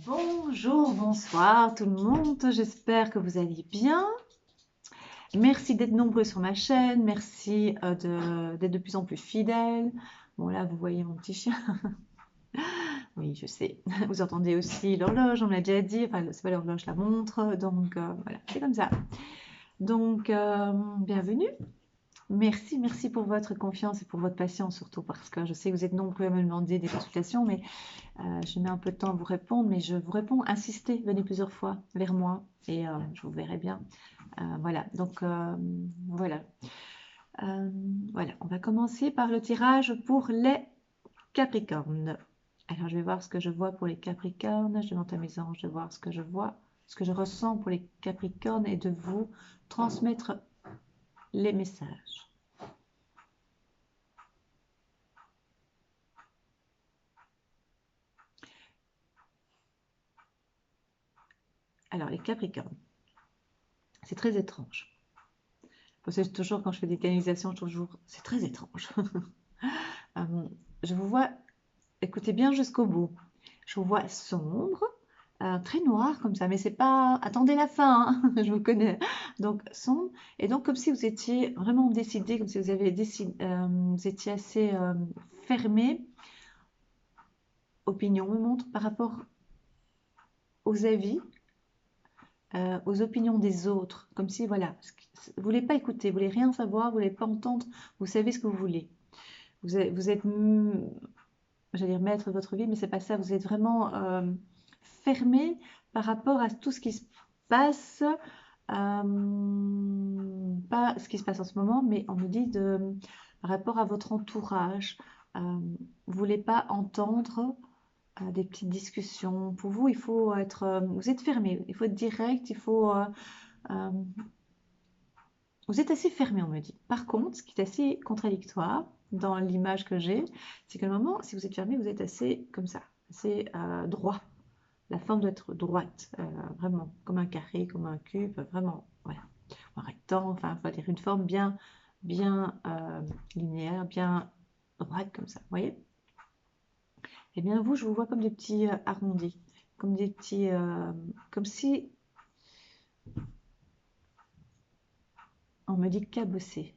Bonjour, bonsoir tout le monde, j'espère que vous allez bien. Merci d'être nombreux sur ma chaîne, merci d'être de plus en plus fidèles. Bon là, vous voyez mon petit chien. Oui, je sais. Vous entendez aussi l'horloge, on me l'a déjà dit. Enfin, c'est pas l'horloge, la montre. Donc voilà, c'est comme ça. Donc, bienvenue. Merci pour votre confiance et pour votre patience surtout parce que je sais que vous êtes nombreux à me demander des consultations, mais je mets un peu de temps à vous répondre, mais je vous réponds, insistez, venez plusieurs fois vers moi et je vous verrai bien. Voilà, donc voilà. Voilà, on va commencer par le tirage pour les Capricornes. Alors, je vais voir ce que je vois pour les Capricornes. Je demande à mes anges de voir ce que je vois, ce que je ressens pour les Capricornes et de vous transmettre les messages. Alors, les Capricornes, c'est très étrange. Parce que toujours, quand je fais des canalisations, toujours, c'est très étrange. Je vous vois, écoutez bien jusqu'au bout. Je vous vois sombre, très noir comme ça, mais c'est pas. Attendez la fin, hein, je vous connais. Donc sombre, et donc comme si vous étiez vraiment décidé, comme si vous avez décidé, vous étiez assez fermé. Opinion me montre par rapport aux avis, aux opinions des autres, comme si voilà, vous voulez pas écouter, vous voulez rien savoir, vous voulez pas entendre, vous savez ce que vous voulez. Vous êtes j'allais dire maître de votre vie, mais c'est pas ça. Vous êtes vraiment fermé par rapport à tout ce qui se passe, pas ce qui se passe en ce moment, mais on nous dit par rapport à votre entourage. Vous voulez pas entendre des petites discussions. Pour vous, il faut être, vous êtes fermé, il faut être direct, il faut, euh, vous êtes assez fermé, on me dit. Par contre, ce qui est assez contradictoire dans l'image que j'ai, c'est que le moment, si vous êtes fermé, vous êtes assez comme ça, assez droit. La forme doit être droite, vraiment, comme un carré, comme un cube, vraiment, voilà. Un rectangle, enfin, il faut dire une forme bien linéaire, bien droite comme ça, vous voyez? Eh bien, vous, je vous vois comme des petits arrondis, comme des petits, comme si on me dit cabossé.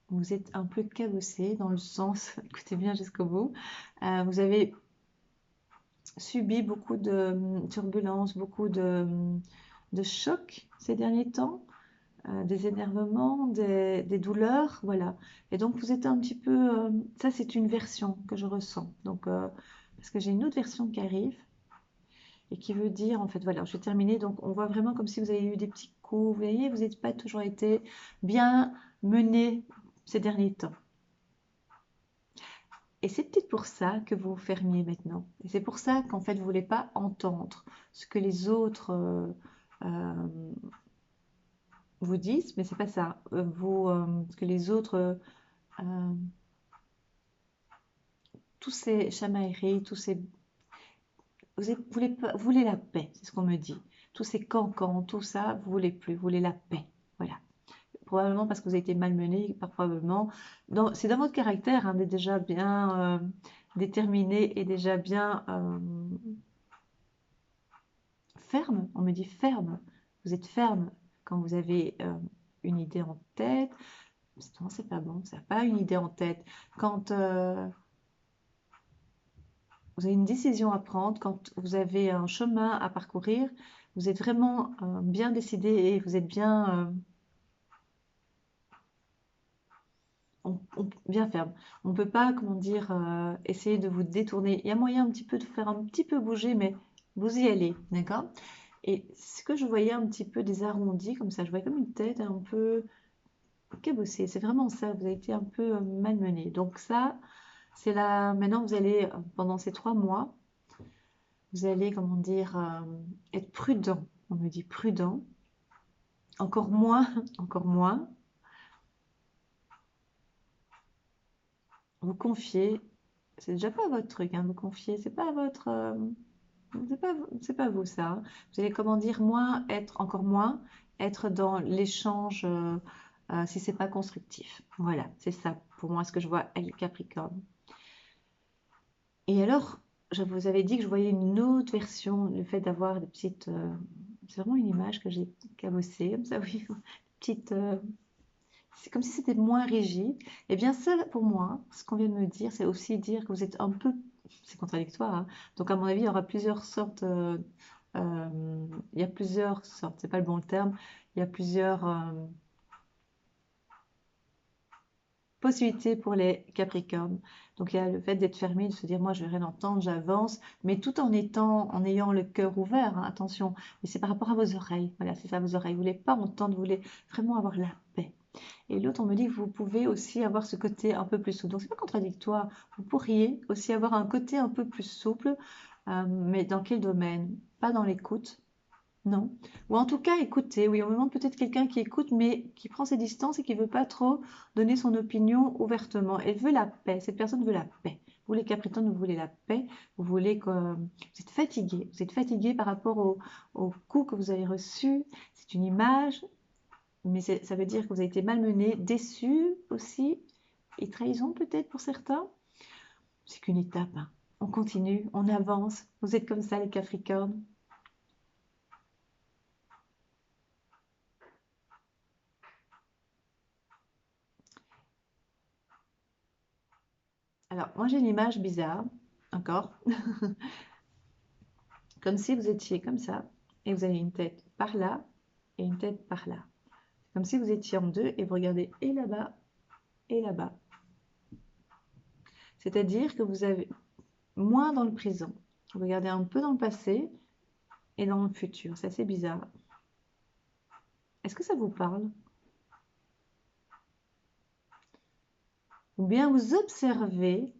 Vous êtes un peu cabossé dans le sens, écoutez bien jusqu'au bout, vous avez subi beaucoup de turbulences, beaucoup de chocs ces derniers temps, des énervements, des douleurs, voilà. Et donc vous êtes un petit peu, ça c'est une version que je ressens. Donc parce que j'ai une autre version qui arrive et qui veut dire, en fait, voilà, je vais terminer. Donc on voit vraiment comme si vous avez eu des petits coups, vous voyez, vous n'êtes pas toujours été bien mené ces derniers temps. Et c'est peut-être pour ça que vous vous fermiez maintenant. Et c'est pour ça qu'en fait, vous ne voulez pas entendre ce que les autres euh, vous disent, mais c'est pas ça. Ce que les autres, euh, tous ces chamailleries, vous voulez la paix, c'est ce qu'on me dit. Tous ces cancans, tout ça, vous voulez plus, vous voulez la paix. Voilà. Probablement parce que vous avez été malmené, probablement. C'est dans votre caractère hein, d'être déjà bien déterminé et déjà bien ferme, on me dit ferme. Vous êtes ferme quand vous avez une idée en tête. Non, c'est pas bon, ça n'a pas une idée en tête. Quand vous avez une décision à prendre, quand vous avez un chemin à parcourir, vous êtes vraiment bien décidé et vous êtes bien ferme. On ne peut pas, comment dire, essayer de vous détourner. Il y a moyen un petit peu de faire un petit peu bouger, mais vous y allez, d'accord? Et ce que je voyais un petit peu des arrondis comme ça, je voyais comme une tête un peu cabossée. C'est vraiment ça, vous avez été un peu malmené. Donc ça, c'est là, maintenant vous allez, pendant ces 3 mois, vous allez, comment dire, être prudent. On me dit prudent. Encore moins, encore moins. Vous confier, c'est déjà pas votre truc, hein, vous confier, c'est pas votre, c'est pas vous ça, hein. Vous allez, comment dire, moins être, encore moins, être dans l'échange si c'est pas constructif. Voilà, c'est ça pour moi ce que je vois avec le Capricorne. Et alors, je vous avais dit que je voyais une autre version, le fait d'avoir des petites... c'est vraiment une image que j'ai cabossée, comme ça, oui. Petite, c'est comme si c'était moins rigide. Et bien ça, pour moi, ce qu'on vient de me dire, c'est aussi dire que vous êtes un peu... C'est contradictoire, hein. Donc à mon avis, il y aura plusieurs sortes... il y a plusieurs sortes, c'est pas le bon terme. Il y a plusieurs possibilités pour les Capricornes. Donc il y a le fait d'être fermé, de se dire moi je vais rien entendre, j'avance, mais tout en étant, en ayant le cœur ouvert, hein, attention. Mais c'est par rapport à vos oreilles. Voilà, c'est ça, vos oreilles. Vous voulez pas entendre, vous voulez vraiment avoir la paix. Et l'autre, on me dit que vous pouvez aussi avoir ce côté un peu plus souple. Donc, c'est pas contradictoire. Vous pourriez aussi avoir un côté un peu plus souple, mais dans quel domaine? Pas dans l'écoute, non. Ou en tout cas, écouter. Oui, on me demande peut-être quelqu'un qui écoute, mais qui prend ses distances et qui veut pas trop donner son opinion ouvertement. Elle veut la paix. Cette personne veut la paix. Vous, les Capricornes, vous voulez la paix. Vous voulez que vous êtes fatigué. Vous êtes fatigué par rapport au coup que vous avez reçu. C'est une image, mais ça veut dire que vous avez été malmené, déçu aussi, et trahison peut-être pour certains. C'est qu'une étape, hein. On continue, on avance. Vous êtes comme ça, les Capricornes. Alors, moi j'ai une image bizarre, encore, comme si vous étiez comme ça, et vous avez une tête par là, et une tête par là. Comme si vous étiez en deux, et vous regardez et là-bas, et là-bas. C'est-à-dire que vous avez moins dans le présent. Vous regardez un peu dans le passé, et dans le futur. C'est assez bizarre. Est-ce que ça vous parle? Ou bien vous observez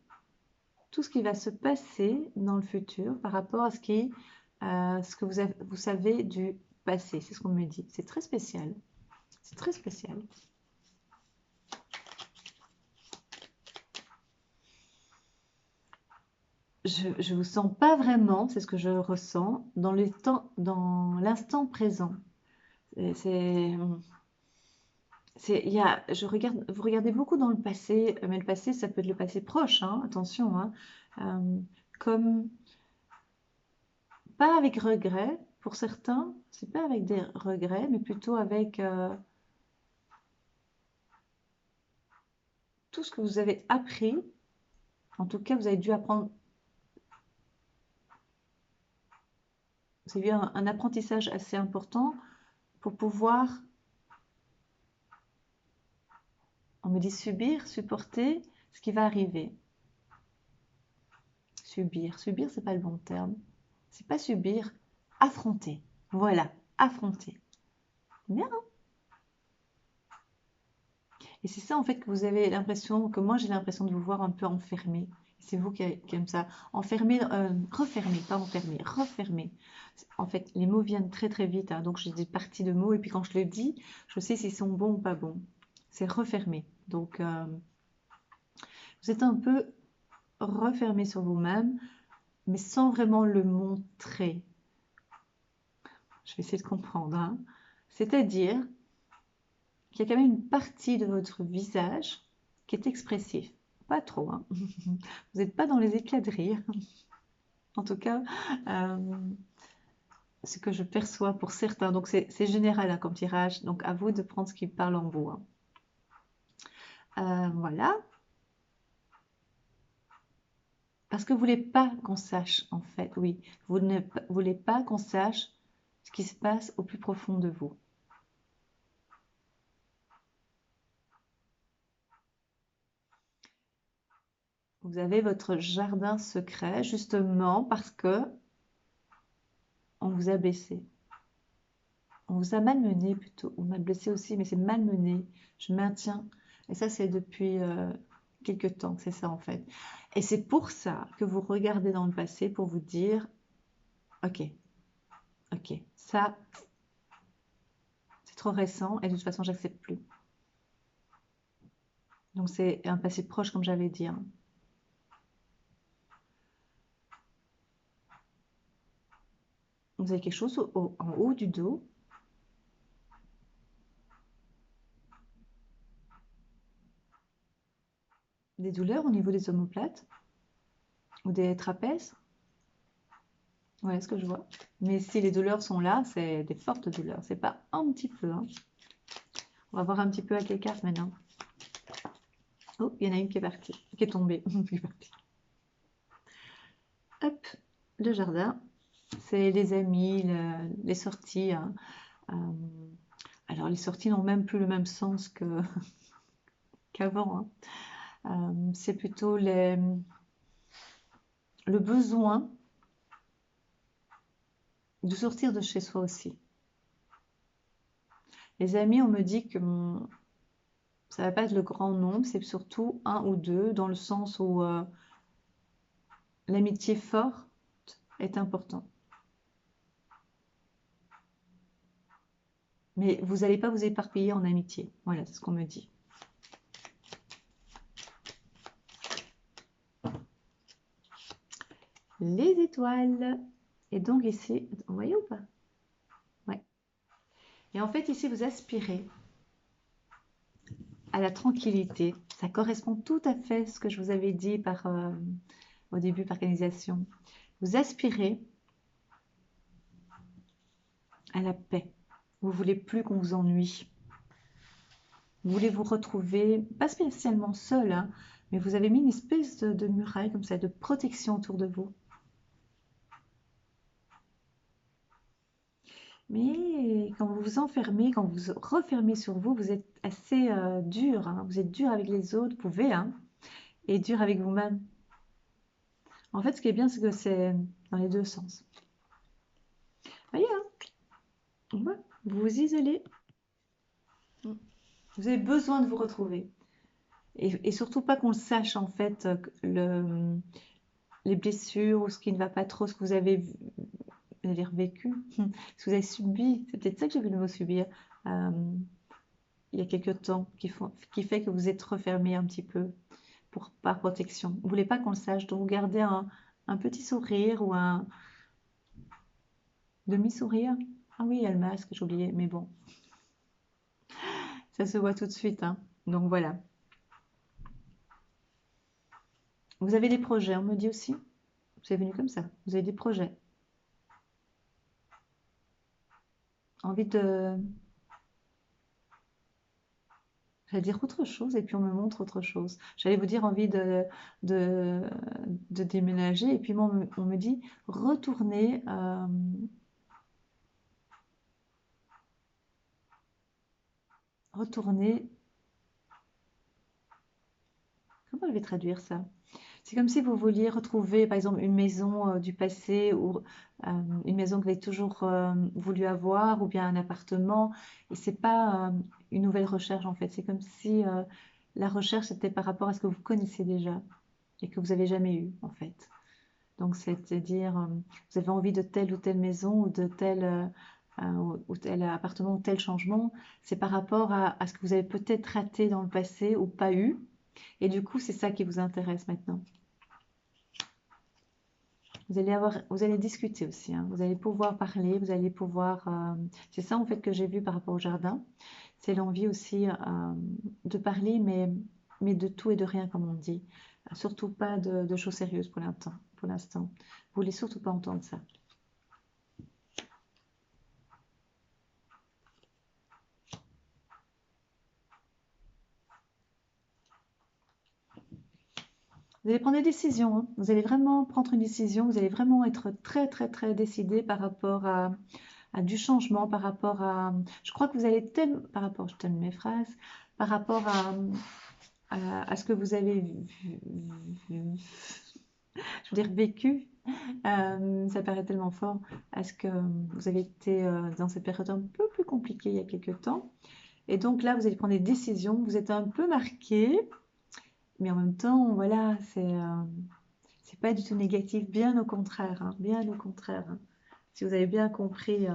tout ce qui va se passer dans le futur par rapport à ce que vous savez du passé. C'est ce qu'on me dit. C'est très spécial. C'est très spécial. Je vous sens pas vraiment, c'est ce que je ressens, dans l'instant présent. C'est, vous regardez beaucoup dans le passé, mais le passé, ça peut être le passé proche, hein, attention, hein, euh, comme pas avec regret, pour certains, c'est pas avec des regrets, mais plutôt avec tout ce que vous avez appris. En tout cas, vous avez dû apprendre, vous avez eu un apprentissage assez important pour pouvoir, on me dit subir, supporter ce qui va arriver. Subir, c'est pas le bon terme. C'est pas subir, affronter. Voilà, affronter. Bien. Et c'est ça en fait que vous avez l'impression, que moi j'ai l'impression de vous voir un peu enfermé. C'est vous qui aimez ça. Enfermé, refermé, pas enfermé, refermé. En fait, les mots viennent très très vite, hein, donc j'ai des parties de mots et puis quand je le dis, je sais s'ils sont bons ou pas bons. C'est refermé. Donc, vous êtes un peu refermé sur vous-même, mais sans vraiment le montrer. Je vais essayer de comprendre, hein. C'est-à-dire qu'il y a quand même une partie de votre visage qui est expressif. Pas trop, hein. Vous n'êtes pas dans les éclats de rire. En tout cas, euh, ce que je perçois pour certains. Donc, c'est général hein, comme tirage. Donc, à vous de prendre ce qui parle en vous, hein. Voilà. Parce que vous voulez pas qu'on sache, en fait. Oui, vous ne voulez pas qu'on sache ce qui se passe au plus profond de vous. Vous avez votre jardin secret, justement parce que on vous a blessé. On vous a malmené plutôt. On m'a blessé aussi, mais c'est malmené. Je maintiens. Et ça, c'est depuis quelques temps, c'est ça en fait. Et c'est pour ça que vous regardez dans le passé pour vous dire, ok, ok, ça, c'est trop récent et de toute façon, j'accepte plus. Donc c'est un passé proche, comme j'avais dit, hein. Vous avez quelque chose en haut du dos, des douleurs au niveau des omoplates ou des trapèzes. Ouais, ce que je vois. Mais si les douleurs sont là, c'est des fortes douleurs. C'est pas un petit peu, hein. On va voir un petit peu avec les cartes maintenant. Oh, il y en a une qui est partie, qui est tombée. Qui est partie. Hop, le jardin. C'est les amis, les sorties, hein. Euh, alors, les sorties n'ont même plus le même sens qu'avant, hein. C'est plutôt le besoin de sortir de chez soi aussi. Les amis, on me dit que ça va pas être le grand nombre, c'est surtout un ou deux, dans le sens où l'amitié forte est important. Mais vous n'allez pas vous éparpiller en amitié. Voilà, c'est ce qu'on me dit. Les étoiles. Et donc ici, vous voyez ou pas? Ouais. Et en fait, ici, vous aspirez à la tranquillité. Ça correspond tout à fait à ce que je vous avais dit au début par canalisation. Vous aspirez à la paix. Vous voulez plus qu'on vous ennuie. Vous voulez vous retrouver, pas spécialement seul, hein, mais vous avez mis une espèce de muraille comme ça, de protection autour de vous. Mais quand vous vous enfermez, quand vous vous refermez sur vous, vous êtes assez dur, hein. Vous êtes dur avec les autres, vous pouvez, hein, et dur avec vous-même. En fait, ce qui est bien, c'est que c'est dans les deux sens. Voyez, hein, ouais, vous vous isolez. Vous avez besoin de vous retrouver. Et surtout pas qu'on le sache, en fait, les blessures ou ce qui ne va pas trop, ce que vous avez dire vécu, ce que vous avez subi. C'est peut-être ça que j'ai vu le mot subir. euh, il y a quelques temps, qui fait que vous êtes refermé un petit peu par protection. Vous ne voulez pas qu'on le sache, donc vous gardez un petit sourire ou un demi-sourire. Ah oui, il y a le masque, j'ai oublié, mais bon, ça se voit tout de suite, hein. Donc voilà. Vous avez des projets, on me dit aussi. C'est venu comme ça. Vous avez des projets. Envie de, j'allais dire autre chose et puis on me montre autre chose. J'allais vous dire envie de, de déménager et puis moi, on me dit retourner, retourner, comment je vais traduire ça? C'est comme si vous vouliez retrouver par exemple une maison du passé ou une maison que vous avez toujours voulu avoir ou bien un appartement et c'est pas une nouvelle recherche en fait. C'est comme si la recherche était par rapport à ce que vous connaissez déjà et que vous n'avez jamais eu en fait. Donc, c'est-à-dire, vous avez envie de telle ou telle maison ou de ou tel appartement ou tel changement, c'est par rapport à ce que vous avez peut-être raté dans le passé ou pas eu. Et du coup, c'est ça qui vous intéresse maintenant. Vous allez discuter aussi, hein. Vous allez pouvoir parler, vous allez pouvoir. C'est ça en fait que j'ai vu par rapport au jardin. C'est l'envie aussi de parler, mais de tout et de rien, comme on dit. Surtout pas de choses sérieuses pour l'instant. Pour l'instant. Vous voulez surtout pas entendre ça. Vous allez prendre des décisions, hein. Vous allez vraiment prendre une décision. Vous allez vraiment être très, très, très décidé par rapport à du changement, par rapport à. Je crois que vous allez tellement. Par rapport, je donne mes phrases, par rapport à ce que vous avez je veux dire, vécu. Ça paraît tellement fort. À ce que vous avez été dans cette période un peu plus compliquée il y a quelques temps. Et donc là, vous allez prendre des décisions. Vous êtes un peu marqué, mais en même temps, voilà, c'est pas du tout négatif, bien au contraire, hein, bien au contraire, hein. Si vous avez bien compris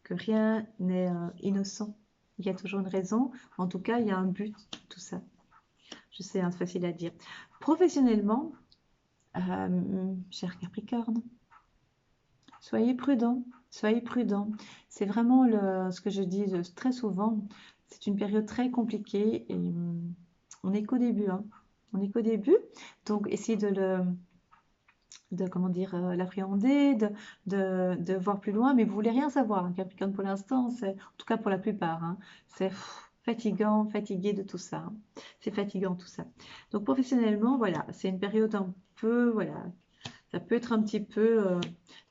que rien n'est innocent, il y a toujours une raison. En tout cas, il y a un but, tout ça. Je sais, hein, c'est facile à dire. Professionnellement, cher Capricorne, soyez prudent, soyez prudent. C'est vraiment ce que je dis très souvent. C'est une période très compliquée et on n'est qu'au début, hein. On n'est qu'au début, donc essayez comment dire, l'appréhender, de voir plus loin, mais vous voulez rien savoir, hein, Capricorne, pour l'instant, c'est, en tout cas pour la plupart, hein, c'est fatigant, fatigué de tout ça, hein. C'est fatigant tout ça. Donc professionnellement, voilà, c'est une période un peu, voilà, ça peut être un petit peu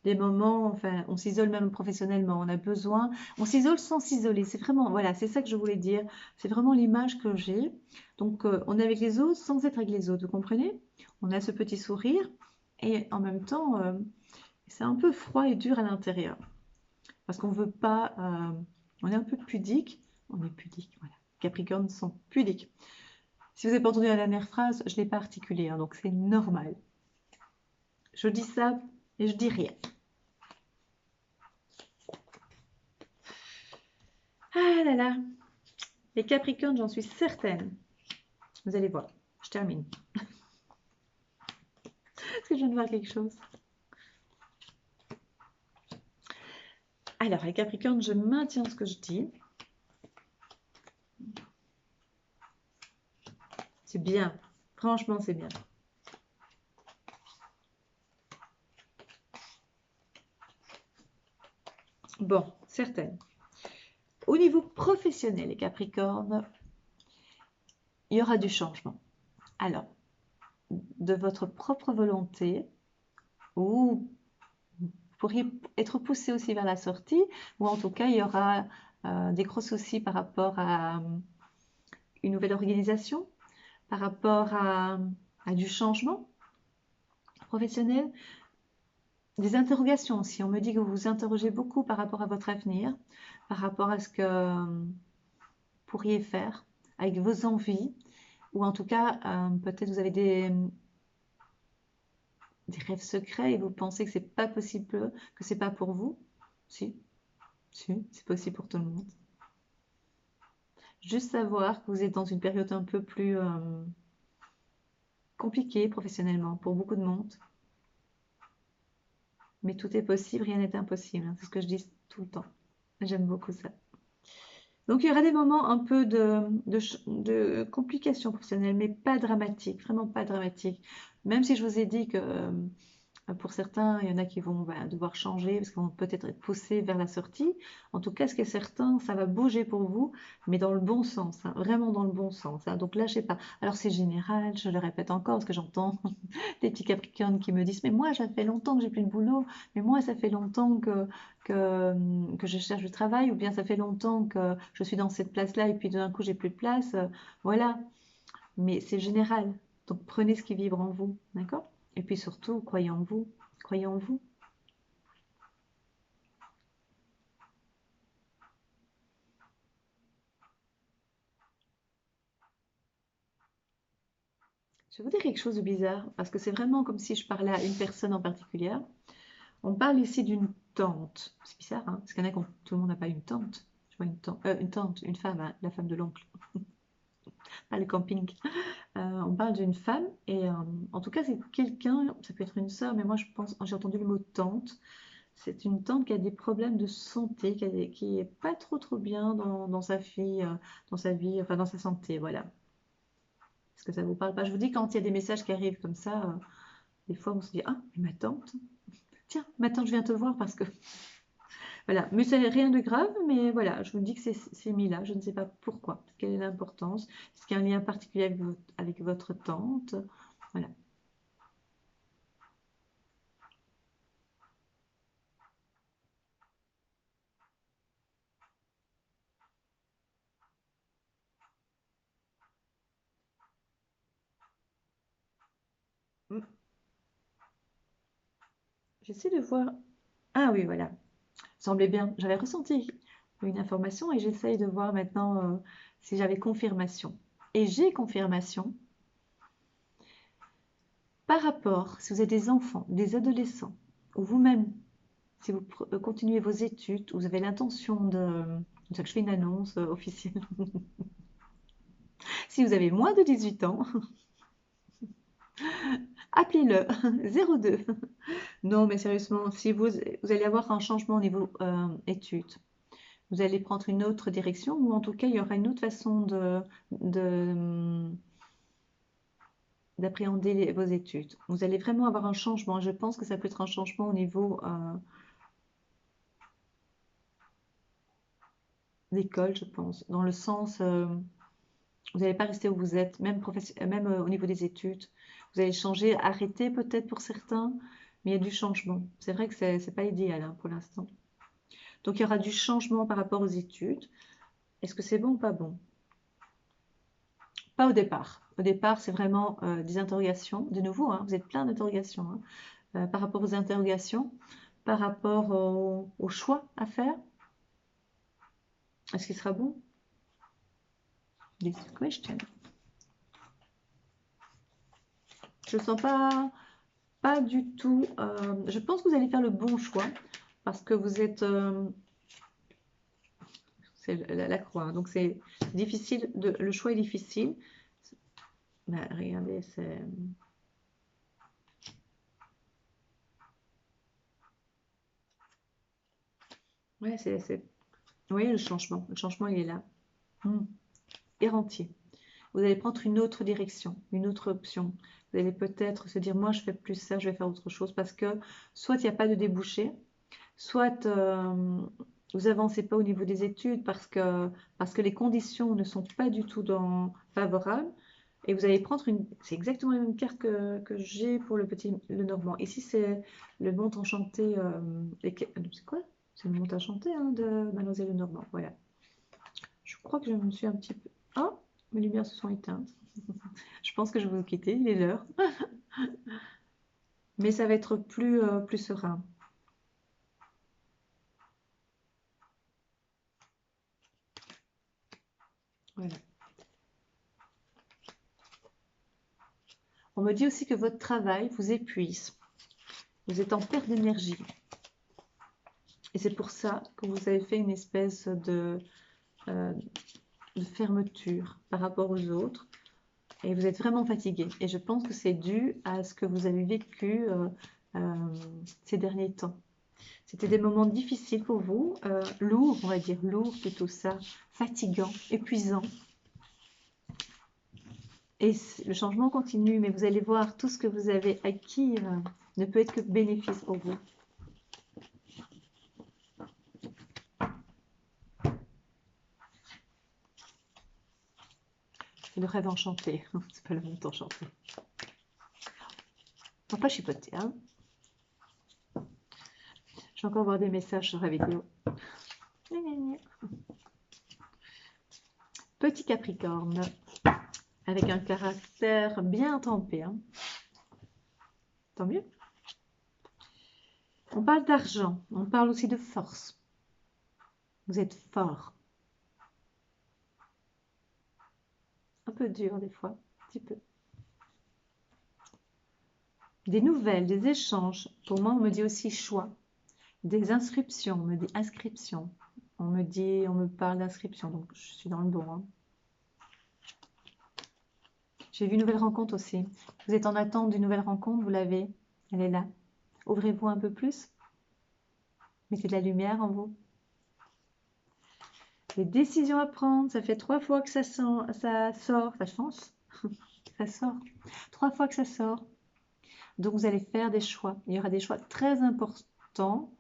des moments, enfin, on s'isole même professionnellement, on a besoin, on s'isole sans s'isoler, c'est vraiment, voilà, c'est ça que je voulais dire, c'est vraiment l'image que j'ai. Donc, on est avec les autres sans être avec les autres, vous comprenez? On a ce petit sourire et en même temps, c'est un peu froid et dur à l'intérieur parce qu'on veut pas, on est un peu pudique, on est pudique, voilà. Capricornes sont pudiques. Si vous n'avez pas entendu la dernière phrase, je ne l'ai pas articulée, hein, donc c'est normal. Je dis ça et je dis rien. Ah là là, les Capricornes, j'en suis certaine. Vous allez voir, je termine. Est-ce que je viens de voir quelque chose? Alors, les Capricornes, je maintiens ce que je dis. C'est bien. Franchement, c'est bien. Bon, certaines. Au niveau professionnel, les Capricornes, il y aura du changement. Alors, de votre propre volonté, ou vous pourriez être poussé aussi vers la sortie, ou en tout cas, il y aura des gros soucis par rapport à une nouvelle organisation, par rapport à du changement professionnel, des interrogations aussi. On me dit que vous vous interrogez beaucoup par rapport à votre avenir, par rapport à ce que vous pourriez faire avec vos envies, ou en tout cas, peut-être vous avez des rêves secrets et vous pensez que c'est pas possible, que c'est pas pour vous. Si, si, c'est possible pour tout le monde. Juste savoir que vous êtes dans une période un peu plus compliquée professionnellement pour beaucoup de monde. Mais tout est possible, rien n'est impossible, hein. C'est ce que je dis tout le temps. J'aime beaucoup ça. Donc il y aura des moments un peu de complications professionnelles, mais pas dramatiques, vraiment pas dramatiques. Même si je vous ai dit que pour certains, il y en a qui vont devoir changer parce qu'ils vont peut-être être poussés vers la sortie. En tout cas, ce qui est certain, ça va bouger pour vous, mais dans le bon sens, hein, vraiment dans le bon sens, hein. Donc lâchez pas. Alors c'est général, je le répète encore, parce que j'entends des petits Capricornes qui me disent, mais moi, ça fait longtemps que j'ai plus de boulot, mais moi, ça fait longtemps que je cherche du travail, ou bien ça fait longtemps que je suis dans cette place-là et puis d'un coup, j'ai plus de place. Voilà, mais c'est général. Donc prenez ce qui vibre en vous, d'accord? Et puis surtout, croyez en vous. Croyez en vous. Je vais vous dire quelque chose de bizarre, parce que c'est vraiment comme si je parlais à une personne en particulier. On parle ici d'une tante. C'est bizarre, hein? Parce qu'il y en a qui tout le monde n'a pas une tante. Je vois une tante, une femme, hein, la femme de l'oncle, pas le camping. On parle d'une femme, et en tout cas, c'est quelqu'un, ça peut être une sœur, mais moi je pense, j'ai entendu le mot tante. C'est une tante qui a des problèmes de santé, qui est pas trop bien dans sa vie, enfin dans sa santé, voilà. Est-ce que ça vous parle pas? Je vous dis, quand il y a des messages qui arrivent comme ça, des fois on se dit, ah, mais ma tante, tiens, ma tante, je viens te voir parce que, voilà. Mais c'est rien de grave, mais voilà, je vous dis que c'est mis là, je ne sais pas pourquoi, quelle est l'importance, est-ce qu'il y a un lien particulier avec votre tante, voilà. Mm. J'essaie de voir, ah oui, voilà, semblait bien, j'avais ressenti une information et j'essaye de voir maintenant si j'avais confirmation. Et j'ai confirmation par rapport, si vous êtes des enfants, des adolescents, ou vous-même, si vous continuez vos études, vous avez l'intention de... C'est pour ça que je fais une annonce officielle. Si vous avez moins de 18 ans, appelez-le 02. Non, mais sérieusement, si vous allez avoir un changement au niveau études, vous allez prendre une autre direction, ou en tout cas, il y aura une autre façon de d'appréhender vos études. Vous allez vraiment avoir un changement. Je pense que ça peut être un changement au niveau d'école, je pense. Dans le sens, vous n'allez pas rester où vous êtes, même au niveau des études. Vous allez changer, arrêter peut-être pour certains, mais il y a du changement. C'est vrai que c'est pas idéal hein, pour l'instant. Donc il y aura du changement par rapport aux études. Est-ce que c'est bon ou pas bon? Pas au départ. Au départ, c'est vraiment des interrogations. De nouveau, hein, vous êtes plein d'interrogations. Hein. Par rapport aux interrogations, par rapport au choix à faire. Est-ce qu'il sera bon? This question. Je ne sens pas du tout. Je pense que vous allez faire le bon choix parce que vous êtes. C'est la croix. Hein, donc c'est difficile. Le choix est difficile. Ben, regardez, c'est. Ouais, c'est. Vous voyez le changement. Le changement, il est là. Et rentier. Vous allez prendre une autre direction, une autre option. Vous allez peut-être se dire, moi, je fais plus ça, je vais faire autre chose parce que soit il n'y a pas de débouché, soit vous avancez pas au niveau des études parce que les conditions ne sont pas du tout favorables. Et vous allez prendre une. C'est exactement la même carte que j'ai pour le Normand. Ici, c'est le monde enchanté. C'est quoi? C'est le monde enchanté hein, de Mademoiselle Lenormand. Voilà. Je crois que je me suis un petit peu. Oh, mes lumières se sont éteintes. Je pense que je vais vous quitter, il est l'heure. Mais ça va être plus serein. Voilà. On me dit aussi que votre travail vous épuise. Vous êtes en perte d'énergie. Et c'est pour ça que vous avez fait une espèce de fermeture par rapport aux autres. Et vous êtes vraiment fatigué. Et je pense que c'est dû à ce que vous avez vécu ces derniers temps. C'était des moments difficiles pour vous, lourds, on va dire, lourds plutôt ça, fatigants, épuisants. Et le changement continue, mais vous allez voir, tout ce que vous avez acquis ne peut être que bénéfice pour vous. C'est le rêve enchanté, c'est pas le monde enchanté. Faut pas chipoter, hein. Je vais encore voir des messages sur la vidéo. Petit Capricorne, avec un caractère bien tempé. Hein. Tant mieux. On parle d'argent, on parle aussi de force. Vous êtes fort. Un peu dur des fois, un petit peu. Des nouvelles, des échanges. Pour moi, on me dit aussi choix. Des inscriptions, on me dit inscription. On me parle d'inscription, donc je suis dans le bon. Hein. J'ai vu une nouvelle rencontre aussi. Vous êtes en attente d'une nouvelle rencontre, vous l'avez. Elle est là. Ouvrez-vous un peu plus. Mettez de la lumière en vous. Les décisions à prendre, ça fait 3 fois que ça sort, ça change, ça sort. 3 fois que ça sort. Donc vous allez faire des choix. Il y aura des choix très importants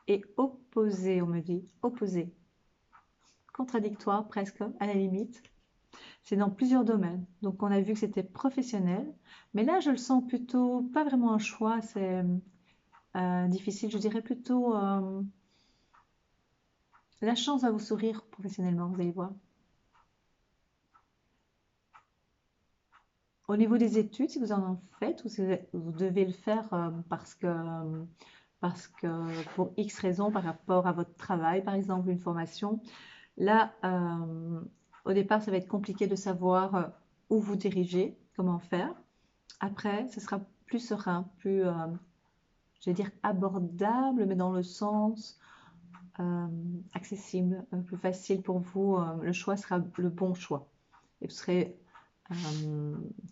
et opposés, on me dit. Opposés. Contradictoires presque, à la limite. C'est dans plusieurs domaines. Donc on a vu que c'était professionnel. Mais là, je le sens plutôt, pas vraiment un choix, c'est difficile. Je dirais plutôt la chance va vous sourire professionnellement, vous allez voir. Au niveau des études, si vous en faites ou si vous devez le faire parce que pour X raisons par rapport à votre travail, par exemple une formation, là, au départ, ça va être compliqué de savoir où vous dirigez, comment faire. Après, ce sera plus serein, plus, je vais dire, abordable, mais dans le sens accessible, plus facile pour vous. Le choix sera le bon choix. Et vous serez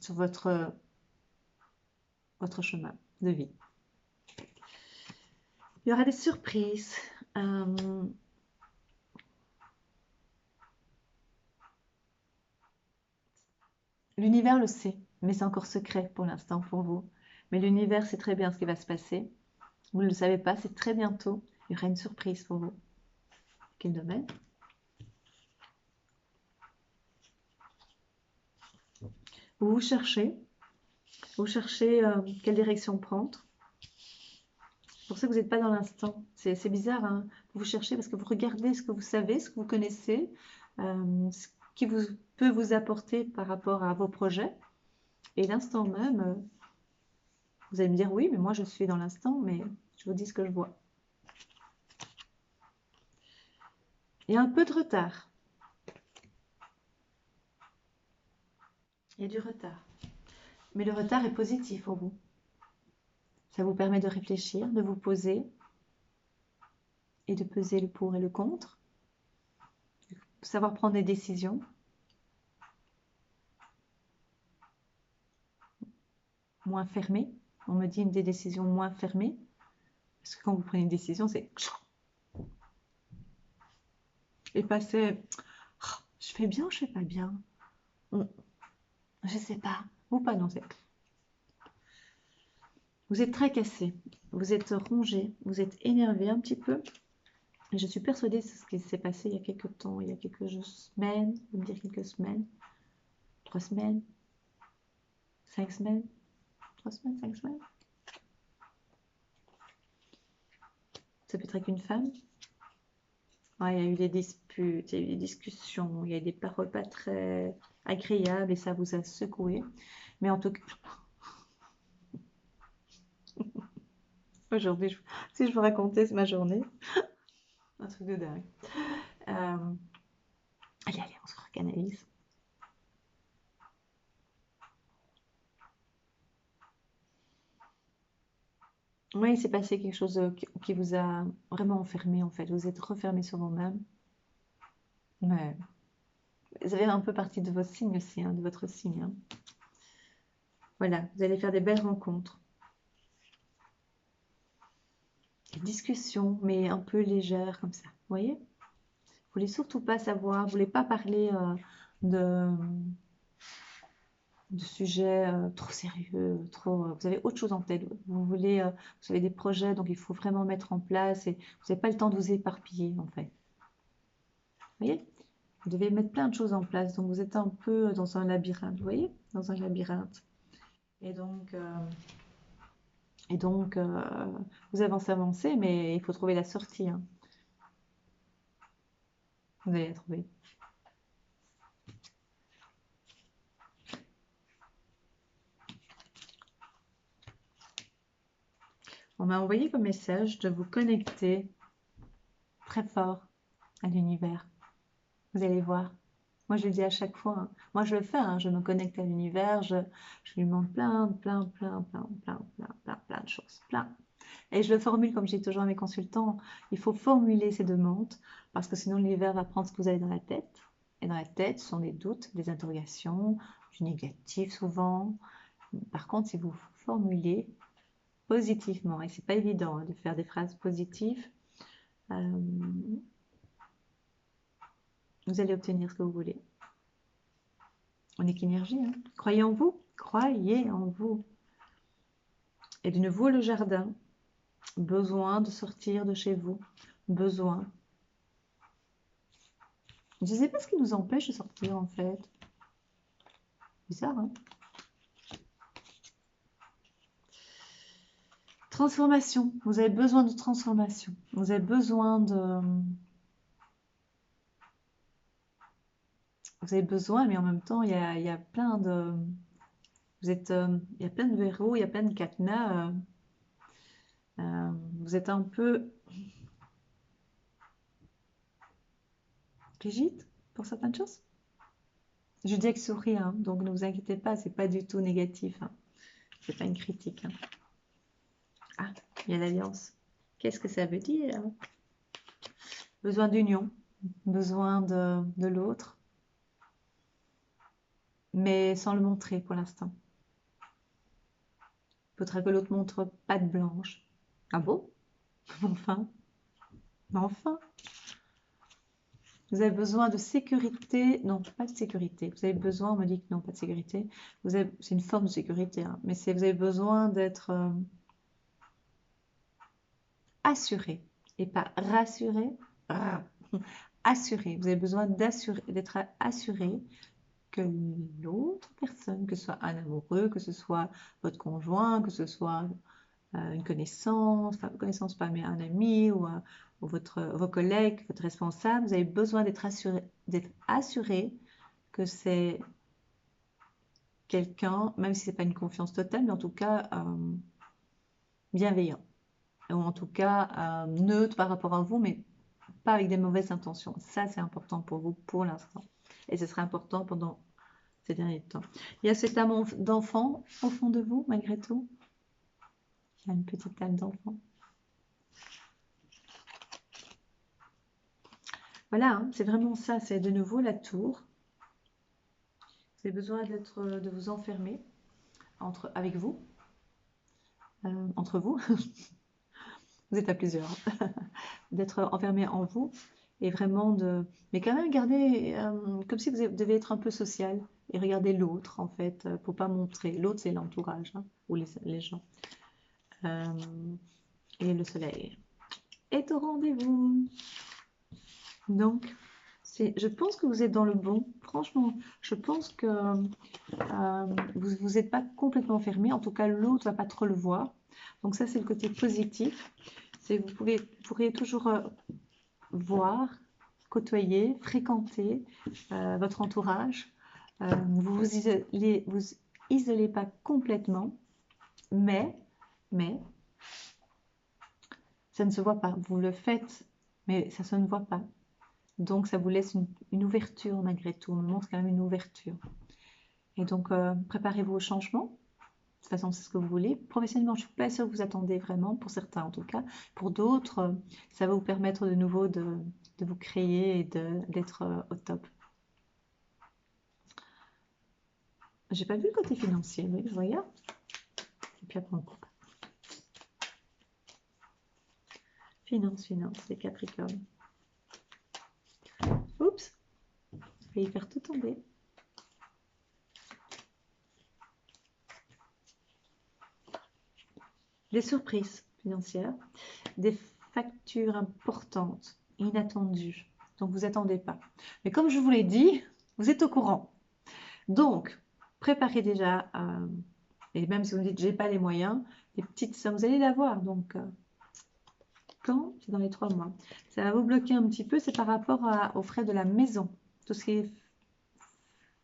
sur votre chemin de vie. Il y aura des surprises. L'univers le sait. mais c'est encore secret pour l'instant pour vous. Mais l'univers sait très bien ce qui va se passer. Vous ne le savez pas, c'est très bientôt. Il y aura une surprise pour vous. Quel domaine? Vous cherchez quelle direction prendre. C'est pour ça que vous n'êtes pas dans l'instant. C'est bizarre, hein. Vous cherchez parce que vous regardez ce que vous savez, ce que vous connaissez, ce qui peut vous apporter par rapport à vos projets. Et l'instant même, vous allez me dire oui, mais moi je suis dans l'instant, mais je vous dis ce que je vois. Il y a un peu de retard. Il y a du retard. Mais le retard est positif pour vous. Ça vous permet de réfléchir, de vous poser et de peser le pour et le contre, de savoir prendre des décisions. Moins fermées. On me dit des décisions moins fermées. Parce que quand vous prenez une décision, c'est... Et passer... Je fais bien ou je fais pas bien? Je sais pas. Ou pas, non, c'est... Vous êtes très cassé. Vous êtes rongé. Vous êtes énervé un petit peu. Et je suis persuadée que c'est ce qui s'est passé il y a quelques temps, il y a quelques semaines, je vais me dire quelques semaines, 3 semaines, 5 semaines, 3 semaines, 5 semaines. Ça peut être avec une femme. Ouais, il y a eu des disputes, il y a eu des discussions, il y a eu des paroles pas très agréables et ça vous a secoué. Mais en tout cas, aujourd'hui, si je vous racontais ma journée, un truc de dingue. Allez, on se recanalise. Oui, il s'est passé quelque chose qui vous a vraiment enfermé en fait. Vous êtes refermé sur vous-même. Mais vous avez un peu partie de votre signe aussi, hein, de votre signe, hein. Voilà, vous allez faire des belles rencontres. Des discussions, mais un peu légères comme ça. Vous voyez? Vous voulez surtout pas savoir, vous voulez pas parler de, de sujets trop sérieux, trop. Vous avez autre chose en tête. Vous avez des projets, donc il faut vraiment mettre en place et vous n'avez pas le temps de vous éparpiller en fait. Vous voyez? Vous devez mettre plein de choses en place, donc vous êtes un peu dans un labyrinthe, vous voyez? Dans un labyrinthe. Et donc, euh, et donc, vous avancez, mais il faut trouver la sortie, hein. Vous allez la trouver. On m'a envoyé comme message de vous connecter très fort à l'univers. Vous allez voir. Moi, je le dis à chaque fois, hein. Moi, je le fais, hein. Je me connecte à l'univers. Je lui demande plein de choses. Plein. Et je le formule comme je dis toujours à mes consultants. Il faut formuler ces demandes parce que sinon, l'univers va prendre ce que vous avez dans la tête. Et dans la tête, ce sont des doutes, des interrogations, du négatif souvent. Par contre, si vous formulez positivement, et c'est pas évident hein, de faire des phrases positives, vous allez obtenir ce que vous voulez. On n'est qu'énergie, hein. Croyez en vous, croyez en vous. Et de nouveau, le jardin, besoin de sortir de chez vous, besoin. Je ne sais pas ce qui nous empêche de sortir en fait. Bizarre, hein? Transformation, vous avez besoin de transformation. Vous avez besoin de... Vous avez besoin, mais en même temps, il y a plein de... il y a plein de verrous, il y a plein de cadenas. Vous êtes un peu rigide pour certaines choses. Je dis avec sourire, hein, donc ne vous inquiétez pas, c'est pas du tout négatif, hein. C'est pas une critique, hein. Ah, il y a l'alliance. Qu'est-ce que ça veut dire? Besoin d'union, besoin de l'autre, mais sans le montrer pour l'instant. Il faudra que l'autre montre patte blanche. Ah bon? Enfin, mais enfin. Vous avez besoin de sécurité. Non, pas de sécurité. Vous avez besoin, on me dit que non, pas de sécurité. C'est une forme de sécurité, hein, mais vous avez besoin d'être assuré et pas rassuré. Ah, assuré. Vous avez besoin d'être assuré que l'autre personne, que ce soit un amoureux, que ce soit votre conjoint, que ce soit une connaissance, enfin, connaissance pas, mais un ami ou vos collègues, votre responsable, vous avez besoin d'être assuré que c'est quelqu'un, même si c'est pas une confiance totale, mais en tout cas bienveillant, ou en tout cas neutre par rapport à vous, mais pas avec des mauvaises intentions. Ça, c'est important pour vous pour l'instant. Et ce sera important pendant ces derniers temps. Il y a cette âme d'enfant au fond de vous, malgré tout. Il y a une petite âme d'enfant. Voilà, hein, c'est vraiment ça. C'est de nouveau la tour. Vous avez besoin de vous enfermer avec vous, entre vous. Vous êtes à plusieurs. D'être enfermé en vous et vraiment mais quand même garder comme si vous devez être un peu social et regarder l'autre en fait pour pas montrer. L'autre c'est l'entourage, hein, ou les gens. Et le soleil est au rendez-vous. Donc je pense que vous êtes dans le bon. Franchement, je pense que vous n'êtes pas complètement fermé. En tout cas, l'autre va pas trop le voir. Donc ça, c'est le côté positif. Vous pourriez toujours voir, côtoyer, fréquenter votre entourage. Vous vous isolez pas complètement, mais ça ne se voit pas. Vous le faites, mais ça se ne voit pas. Donc, ça vous laisse une ouverture malgré tout. On me montre quand même une ouverture. Et donc, préparez-vous au changement. De toute façon, c'est ce que vous voulez. Professionnellement, je ne suis pas sûre que vous attendez vraiment, pour certains en tout cas. Pour d'autres, ça va vous permettre de nouveau de vous créer et d'être au top. J'ai pas vu le côté financier, oui, je regarde. Et puis après, on coupe. Finance, les Capricornes. Oups, je vais y faire tout tomber. Des surprises financières, des factures importantes, inattendues, donc vous attendez pas. Mais comme je vous l'ai dit, vous êtes au courant. Donc, préparez déjà, et même si vous dites j'ai pas les moyens, les petites sommes, vous allez l'avoir. Donc, quand c'est dans les 3 mois, ça va vous bloquer un petit peu, c'est par rapport aux frais de la maison, tout ce qui est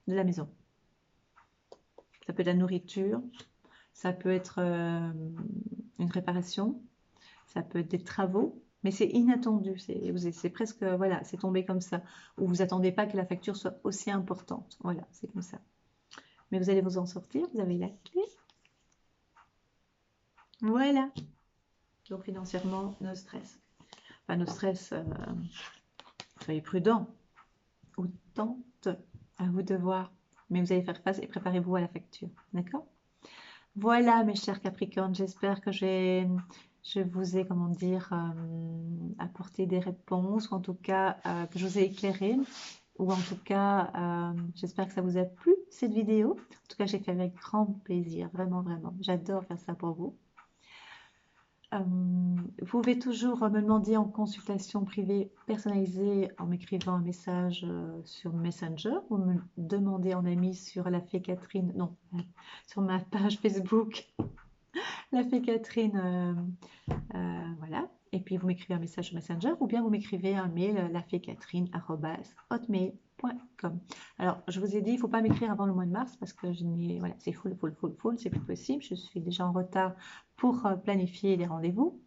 de la maison. Ça peut être la nourriture, ça peut être une réparation, ça peut être des travaux, mais c'est inattendu, c'est presque, voilà, c'est tombé comme ça, ou vous attendez pas que la facture soit aussi importante, voilà, c'est comme ça. Mais vous allez vous en sortir, vous avez la clé. Voilà. Donc financièrement, no stress. Enfin, no stress, soyez prudent. Autant à vous de voir. Mais vous allez faire face et préparez-vous à la facture. D'accord? Voilà, mes chers Capricornes, j'espère que je vous ai, comment dire, apporté des réponses, ou en tout cas que je vous ai éclairé, ou en tout cas, j'espère que ça vous a plu, cette vidéo. En tout cas, j'ai fait avec grand plaisir, vraiment, vraiment. J'adore faire ça pour vous. Vous pouvez toujours me demander en consultation privée personnalisée en m'écrivant un message sur Messenger, ou me demander en ami sur la Fée Catherine, non, sur ma page Facebook, la Fée Catherine, voilà. Et puis vous m'écrivez un message sur Messenger, ou bien vous m'écrivez un mail, lafecatherine@hotmail.com. Alors, je vous ai dit, il ne faut pas m'écrire avant le mois de mars parce que voilà, c'est full, c'est plus possible. Je suis déjà en retard pour planifier les rendez-vous.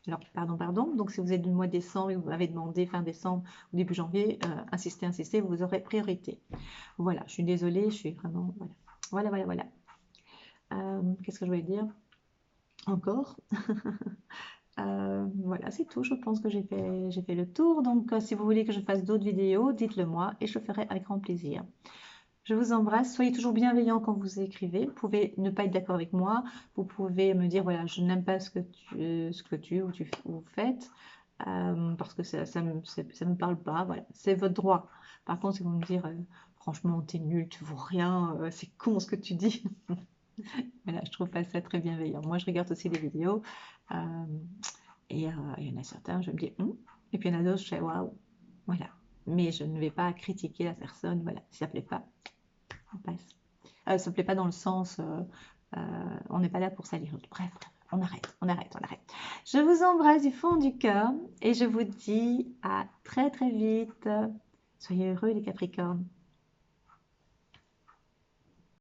Alors, pardon. Donc, si vous êtes du mois de décembre et vous m'avez demandé fin décembre ou début janvier, insistez, vous aurez priorité. Voilà, je suis désolée, je suis vraiment, voilà. Qu'est-ce que je voulais dire encore? Voilà, c'est tout. Je pense que j'ai fait le tour. Donc, si vous voulez que je fasse d'autres vidéos, dites-le moi et je le ferai avec grand plaisir. Je vous embrasse. Soyez toujours bienveillants quand vous écrivez. Vous pouvez ne pas être d'accord avec moi. Vous pouvez me dire, voilà, je n'aime pas ce que tu ou faites. parce que ça me parle pas, voilà, c'est votre droit. Par contre, si vous me dire, franchement, t'es nul, tu vaux rien, c'est con ce que tu dis. Voilà, je trouve pas ça très bienveillant. Moi, je regarde aussi des vidéos, euh, et il y en a certains, je me dis, et puis il y en a d'autres, je fais, waouh, voilà. Mais je ne vais pas critiquer la personne, voilà, si ça plaît pas, on passe. Ça plaît pas dans le sens, on n'est pas là pour salir l'autre. Bref, on arrête, on arrête, on arrête. Je vous embrasse du fond du cœur et je vous dis à très très vite. Soyez heureux les Capricornes.